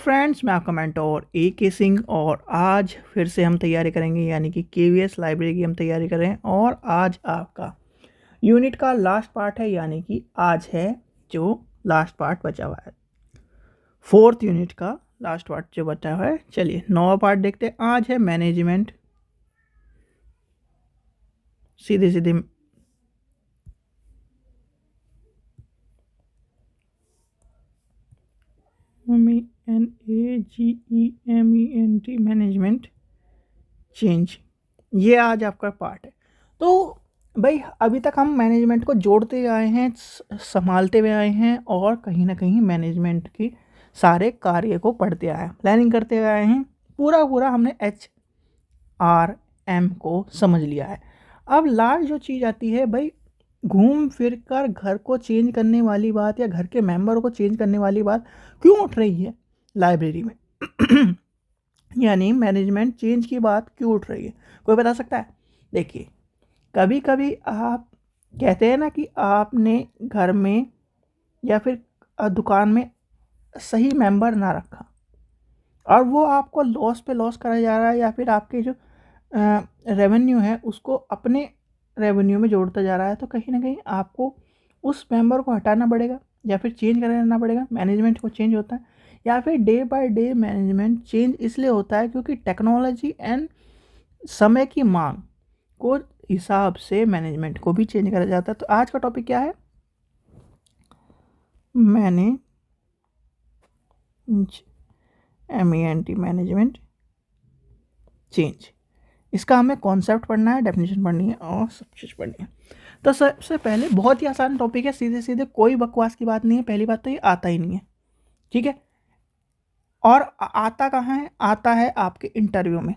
Friends, मैं आपका mentor A K. Singh और आज फिर से हम तैयारी करेंगे यानी कि केवीएस लाइब्रेरी की हम तैयारी कर रहे हैं। और आज आपका यूनिट का लास्ट पार्ट है, यानी कि आज है जो लास्ट पार्ट बचा हुआ है, 4th यूनिट का लास्ट पार्ट जो बचा हुआ है। चलिए 9वां पार्ट देखते हैं। आज है मैनेजमेंट। सीधे सीधे MENAGEMENT मैनेजमेंट चेंज, ये आज आपका पार्ट है। तो भाई अभी तक हम मैनेजमेंट को जोड़ते आए हैं, संभालते हुए आए हैं और कहीं ना कहीं मैनेजमेंट की सारे कार्य को पढ़ते आए हैं, प्लानिंग करते हुए आए हैं। पूरा हमने HRM को समझ लिया है। अब लास्ट जो चीज़ आती है भाई, घूम फिर कर घर को चेंज करने वाली बात या घर के मेंबर को चेंज करने वाली बात क्यों उठ रही है लाइब्रेरी में यानी मैनेजमेंट चेंज की बात क्यों उठ रही है, कोई बता सकता है? देखिए, कभी कभी आप कहते हैं ना कि आपने घर में या फिर दुकान में सही मेंबर ना रखा और वो आपको लॉस पे लॉस करा जा रहा है, या फिर आपके जो रेवेन्यू है उसको अपने रेवेन्यू में जोड़ता जा रहा है, तो कहीं ना कहीं आपको उस मेंबर को हटाना पड़ेगा या फिर चेंज करना पड़ेगा। मैनेजमेंट को चेंज होता है या फिर day by day management change इसलिए होता है क्योंकि टेक्नोलॉजी एंड समय की मांग को हिसाब से मैनेजमेंट को भी चेंज करा जाता है। तो आज का टॉपिक क्या है? Management change. इसका हमें कॉन्सेप्ट पढ़ना है, डेफिनेशन पढ़नी है और सब चीज़ पढ़नी है। तो सबसे पहले बहुत ही आसान टॉपिक है, सीधे सीधे, कोई बकवास की बात नहीं है। पहली बात तो ये आता ही नहीं है, ठीक है। और आता कहाँ है? आता है आपके इंटरव्यू में।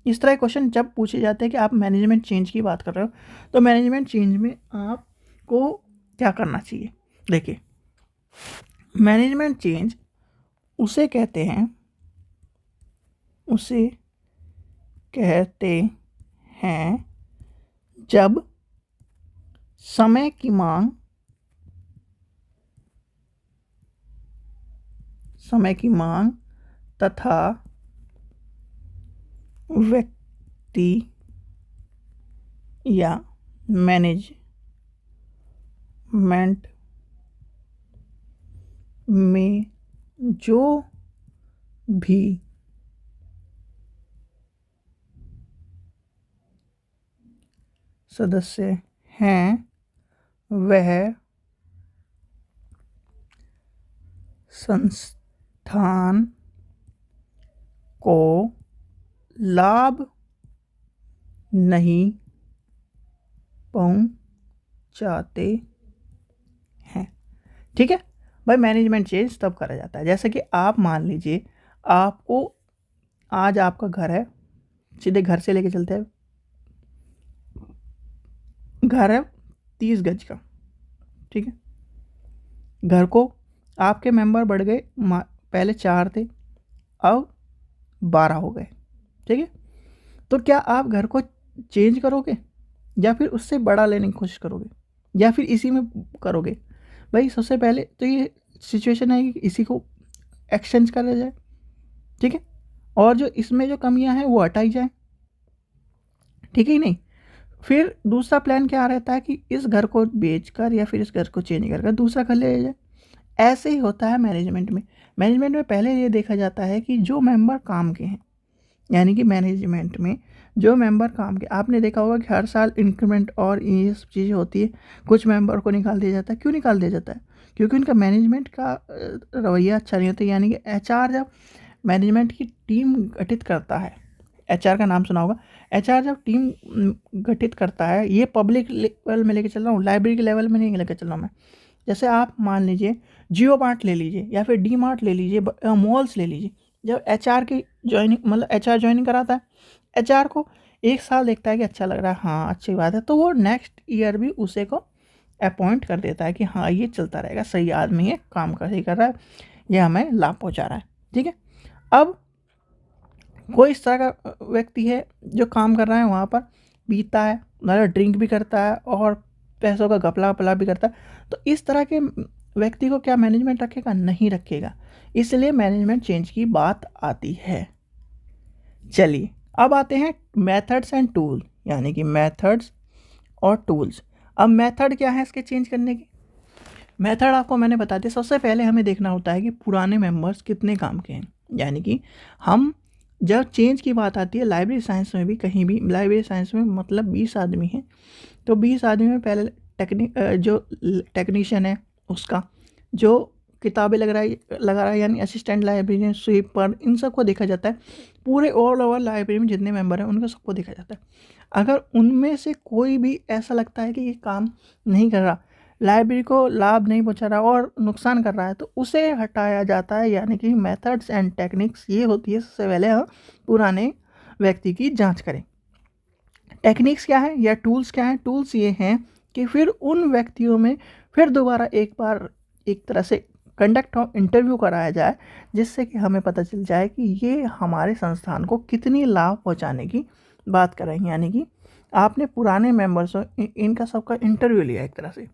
इस तरह के क्वेश्चन जब पूछे जाते हैं कि आप मैनेजमेंट चेंज की बात कर रहे हो, तो मैनेजमेंट चेंज में आपको क्या करना चाहिए? देखिए, मैनेजमेंट चेंज उसे कहते हैं जब समय की मांग तथा व्यक्ति या मैनेजमेंट में जो भी सदस्य हैं वह संस्थान को लाभ नहीं पहुंचाते हैं, ठीक है भाई। मैनेजमेंट चेंज तब करा जाता है जैसे कि आप मान लीजिए आपको आज आपका घर है, सीधे घर से लेके चलते हैं। घर है 30 गज का, ठीक है। घर को आपके मेंबर बढ़ गए, पहले 4 थे अब 12 हो गए, ठीक है। तो क्या आप घर को चेंज करोगे या फिर उससे बड़ा लेने की कोशिश करोगे या फिर इसी में करोगे? भाई सबसे पहले तो ये सिचुएशन है कि इसी को एक्सचेंज करा जाए, ठीक है, और जो इसमें जो कमियां हैं वो हटाई जाए, ठीक है ही नहीं। फिर दूसरा प्लान क्या रहता है कि इस घर को बेचकर या फिर इस घर को चेंज कर दूसरा घर ले जाए। ऐसे ही होता है मैनेजमेंट में पहले ये देखा जाता है कि जो मेंबर काम के हैं, यानी कि मैनेजमेंट में जो मेंबर काम के, आपने देखा होगा कि हर साल इंक्रीमेंट और ये सब चीज़ें होती है। कुछ मेंबर को निकाल दिया जाता है। क्यों निकाल दिया जाता है? क्योंकि उनका मैनेजमेंट का रवैया अच्छा नहीं होता। यानी कि HR जब मैनेजमेंट की टीम गठित करता है, HR का नाम सुना होगा, HR जब टीम गठित करता है, ये पब्लिक लेवल में लेके चल रहा हूँ, लाइब्रेरी के लेवल में नहीं लेके चल रहा हूँ मैं। जैसे आप मान लीजिए जियो मार्ट ले लीजिए या फिर डी मार्ट ले लीजिए, मॉल्स ले लीजिए। जब HR की ज्वाइनिंग मतलब HR ज्वाइनिंग कराता है, HR को 1 साल देखता है कि अच्छा लग रहा है, हाँ अच्छी बात है, तो वो नेक्स्ट ईयर भी उसे को अपॉइंट कर देता है कि हाँ ये चलता रहेगा, सही आदमी है, काम सही कर रहा है, ये हमें लाभ पहुँचा रहा है, ठीक है। अब कोई इस तरह का व्यक्ति है जो काम कर रहा है, वहाँ पर पीता है, मतलब ड्रिंक भी करता है और पैसों का घपला वपला भी करता है। तो इस तरह के व्यक्ति को क्या मैनेजमेंट रखेगा? नहीं रखेगा, इसलिए मैनेजमेंट चेंज की बात आती है। चलिए अब आते हैं मेथड्स एंड टूल, यानी कि मेथड्स और टूल्स। अब मेथड क्या है इसके चेंज करने की? मेथड आपको मैंने बता दिया। सबसे पहले हमें देखना होता है कि पुराने मेंबर्स कितने काम के हैं, यानी कि हम जब चेंज की बात आती है लाइब्रेरी साइंस में भी, कहीं भी लाइब्रेरी साइंस में मतलब 20 आदमी हैं, तो 20 आदमी में पहले जो टेक्नीशियन है उसका, जो किताबें लगा रहा है यानी असिस्टेंट लाइब्रेरियन, स्वीपर, इन सबको देखा जाता है। पूरे ऑल ओवर लाइब्रेरी में जितने मेंबर हैं उनको सबको देखा जाता है। अगर उनमें से कोई भी ऐसा लगता है कि ये काम नहीं कर रहा, लाइब्रेरी को लाभ नहीं पहुंचा रहा और नुकसान कर रहा है, तो उसे हटाया जाता है। यानी कि मेथड्स एंड टेक्निक्स ये होती है, सबसे पहले हम पुराने व्यक्ति की जांच करें। टेक्निक्स क्या है या टूल्स क्या है? टूल्स ये हैं कि फिर उन व्यक्तियों में फिर दोबारा एक बार एक तरह से कंडक्ट ऑफ इंटरव्यू कराया जाए, जिससे कि हमें पता चल जाए कि ये हमारे संस्थान को कितनी लाभ पहुंचाने की बात कर रहे हैं। यानी कि आपने पुराने मेंबर्स इनका सबका इंटरव्यू लिया एक तरह से,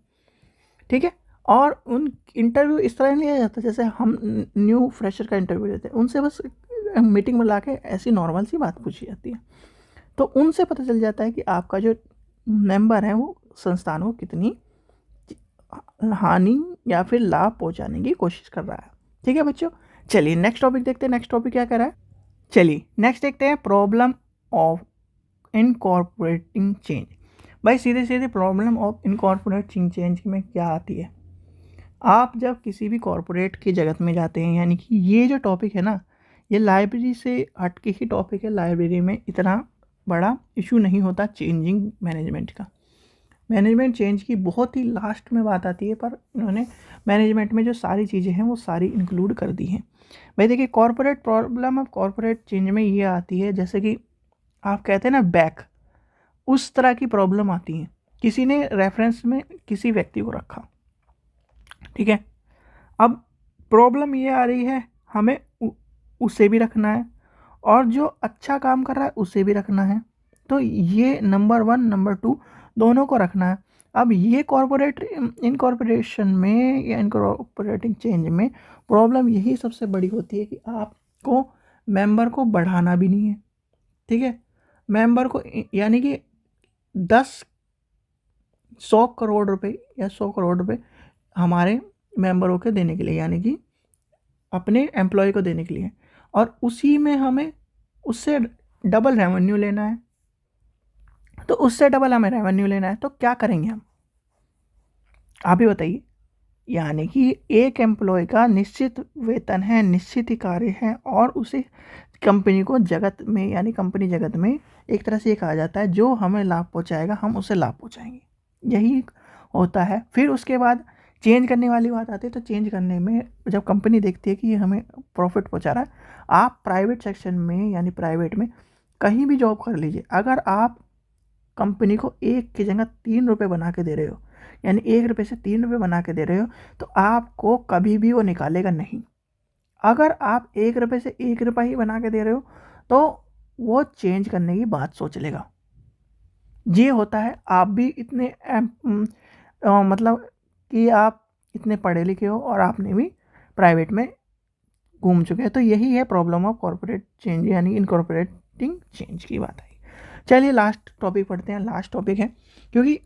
ठीक है। और उन इंटरव्यू इस तरह नहीं लिया जाता जैसे हम न्यू फ्रेशर का इंटरव्यू लेते हैं, उनसे बस मीटिंग में ला के ऐसी नॉर्मल सी बात पूछी जाती है। तो उनसे पता चल जाता है कि आपका जो मेंबर है वो संस्थान को कितनी हानि या फिर लाभ पहुंचाने की कोशिश कर रहा है। ठीक है बच्चों, चलिए नेक्स्ट टॉपिक देखते हैं। नेक्स्ट टॉपिक क्या कर रहा है? चलिए नेक्स्ट देखते हैं प्रॉब्लम ऑफ इनकॉर्पोरेटिंग चेंज। भाई सीधे सीधे प्रॉब्लम ऑफ इनकॉर्पोरेटिंग चेंज में क्या आती है? आप जब किसी भी कॉर्पोरेट की जगत में जाते हैं, यानी कि ये जो टॉपिक है ना, ये लाइब्रेरी से हट के ही टॉपिक है। लाइब्रेरी में इतना बड़ा इशू नहीं होता चेंजिंग मैनेजमेंट का। मैनेजमेंट चेंज की बहुत ही लास्ट में बात आती है, पर इन्होंने मैनेजमेंट में जो सारी चीज़ें हैं वो सारी इंक्लूड कर दी हैं। भाई देखिए, corporate problem of corporate change में ये आती है, जैसे कि आप कहते हैं ना बैक, उस तरह की प्रॉब्लम आती है। किसी ने रेफरेंस में किसी व्यक्ति को रखा, ठीक है। अब प्रॉब्लम ये आ रही है, हमें उसे भी रखना है और जो अच्छा काम कर रहा है उसे भी रखना है। तो ये नंबर 1 नंबर 2 दोनों को रखना है। अब ये कॉर्पोरेट इनकॉर्पोरेशन में या इनकॉर्पोरेटिंग चेंज में प्रॉब्लम यही सबसे बड़ी होती है कि आपको मेंबर को बढ़ाना भी नहीं है, ठीक है। मेंबर को यानी कि 100 करोड़ रुपए या 100 करोड़ रुपए हमारे मेंबरों के देने के लिए, यानी कि अपने एम्प्लॉय को देने के लिए, और उसी में हमें उससे डबल रेवेन्यू लेना है। तो उससे डबल हमें रेवेन्यू लेना है, तो क्या करेंगे हम? आप ही बताइए। यानी कि एक एम्प्लॉय का निश्चित वेतन है, निश्चित ही कार्य है, और उसे कंपनी को जगत में यानी कंपनी जगत में एक तरह से ये कहा जाता है, जो हमें लाभ पहुंचाएगा हम उसे लाभ पहुंचाएंगे, यही होता है। फिर उसके बाद चेंज करने वाली बात आती है। तो चेंज करने में जब कंपनी देखती है कि ये हमें प्रॉफिट पहुंचा रहा है, आप प्राइवेट सेक्शन में यानी प्राइवेट में कहीं भी जॉब कर लीजिए, अगर आप कंपनी को 1 की जगह 3 रुपये बना के दे रहे हो, यानी 1 रुपये से 3 रुपये बना के दे रहे हो, तो आपको कभी भी वो निकालेगा नहीं। अगर आप 1 रुपये से 1 रुपये ही बना के दे रहे हो, तो वो चेंज करने की बात सोच लेगा। ये होता है। आप भी इतने मतलब कि आप इतने पढ़े लिखे हो और आपने भी प्राइवेट में घूम चुके हैं। तो यही है प्रॉब्लम ऑफ कॉर्पोरेट चेंज यानी इनकॉर्पोरेटिंग चेंज की बात आई। चलिए लास्ट टॉपिक पढ़ते हैं। लास्ट टॉपिक है, क्योंकि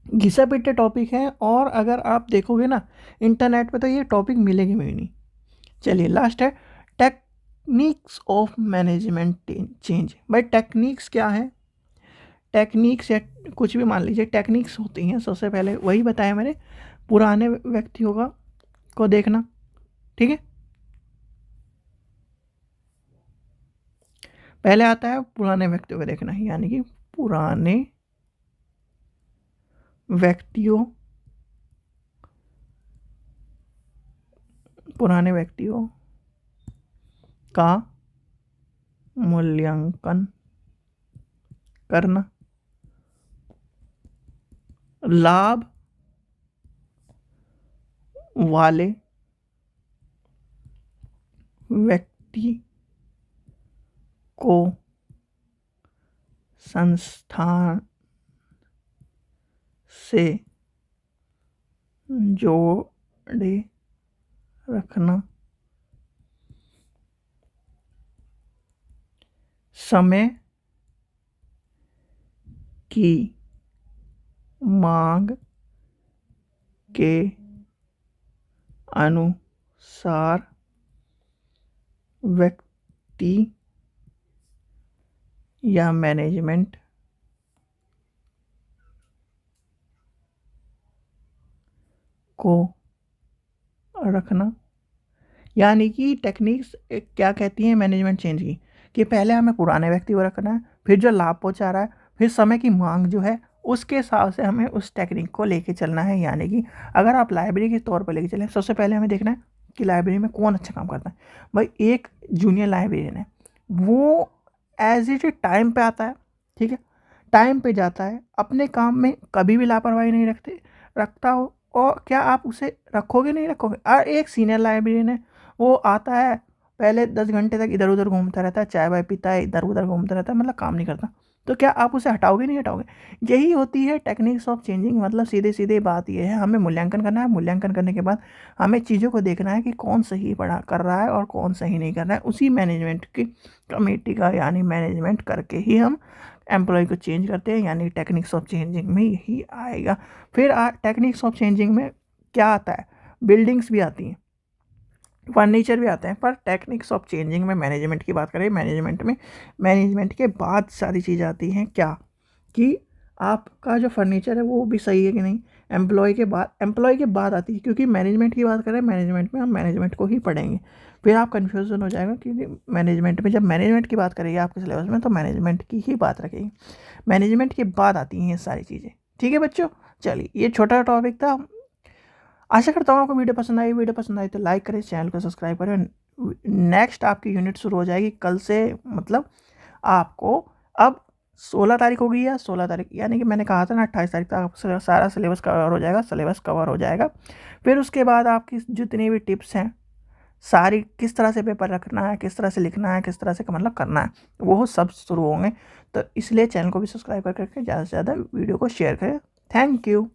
घिसा पिटे टॉपिक है, और अगर आप देखोगे ना इंटरनेट पे तो ये टॉपिक मिलेगी भी नहीं। चलिए लास्ट है टेक्निक्स ऑफ मैनेजमेंट चेंज। भाई टेक्निक्स क्या है? टेक्निक्स या कुछ भी मान लीजिए, टेक्निक्स होती हैं। सबसे पहले वही बताया मैंने, पुराने व्यक्तियों को देखना, ठीक है। पहले आता है पुराने व्यक्तियों को देखना, यानी कि पुराने व्यक्तियों का मूल्यांकन करना, लाभ वाले व्यक्ति को संस्थान से बर्थडे रखना, समय की मांग के अनुसार व्यक्ति या मैनेजमेंट को रखना। यानी कि टेक्निक्स क्या कहती हैं मैनेजमेंट चेंज की, कि पहले हमें पुराने व्यक्ति को रखना है, फिर जो लाभ पहुंचा रहा है, फिर समय की मांग जो है उसके हिसाब से हमें उस टेक्निक को लेके चलना है। यानी कि अगर आप लाइब्रेरी के तौर पर लेके चलें, सबसे पहले हमें देखना है कि लाइब्रेरी में कौन अच्छा काम करता है। भाई एक जूनियर लाइब्रेरियन है, वो एज इट टाइम पे आता है, ठीक है, टाइम पे जाता है, अपने काम में कभी भी लापरवाही नहीं रखता हो, और क्या आप उसे रखोगे? नहीं रखोगे। और एक सीनियर लाइब्रेरियन है, वो आता है, पहले 10 घंटे तक इधर उधर घूमता रहता है, चाय वाय पीता है, इधर उधर घूमता रहता है, मतलब काम नहीं करता, तो क्या आप उसे हटाओगे? नहीं हटाओगे। यही होती है टेक्निक्स ऑफ चेंजिंग। मतलब सीधे सीधे बात यह है, हमें मूल्यांकन करना है, मूल्यांकन करने के बाद हमें चीज़ों को देखना है कि कौन सही पढ़ा कर रहा है और कौन सही नहीं कर रहा है। उसी मैनेजमेंट की कमेटी का यानी मैनेजमेंट करके ही हम एम्प्लॉय को चेंज करते हैं, यानी टेक्निक्स ऑफ चेंजिंग में यही आएगा। फिर टेक्निक्स ऑफ चेंजिंग में क्या आता है? बिल्डिंग्स भी आती हैं, फर्नीचर भी आते हैं, पर टेक्निक्स ऑफ चेंजिंग में मैनेजमेंट की बात करें, मैनेजमेंट में मैनेजमेंट के बाद सारी चीज़ें आती हैं। क्या कि आपका जो फर्नीचर है वो भी सही है कि नहीं, एम्प्लॉय के बाद आती है, क्योंकि मैनेजमेंट की बात करें, मैनेजमेंट में हम मैनेजमेंट को ही पढ़ेंगे। फिर आप कन्फ्यूजन हो जाएगा, क्योंकि मैनेजमेंट में जब मैनेजमेंट की बात करेंगे आपके सिलेबस में, तो मैनेजमेंट की ही बात रखेगी, मैनेजमेंट के बाद आती हैं ये सारी चीज़ें। ठीक है बच्चों, चलिए ये छोटा टॉपिक था। आशा करता हूँ आपको वीडियो पसंद आई तो लाइक करें, चैनल को सब्सक्राइब करें। नेक्स्ट आपकी यूनिट शुरू हो जाएगी कल से, मतलब आपको अब 16 तारीख हो गई है, 16 तारीख यानी कि मैंने कहा था ना 28 तारीख तक आपका सारा सिलेबस कवर हो जाएगा। फिर उसके बाद आपकी जितनी भी टिप्स हैं सारी, किस तरह से पेपर रखना है, किस तरह से लिखना है, किस तरह से मतलब करना है, वो सब शुरू होंगे। तो इसलिए चैनल को भी सब्सक्राइब करके ज़्यादा से ज़्यादा वीडियो को शेयर करें। Thank you.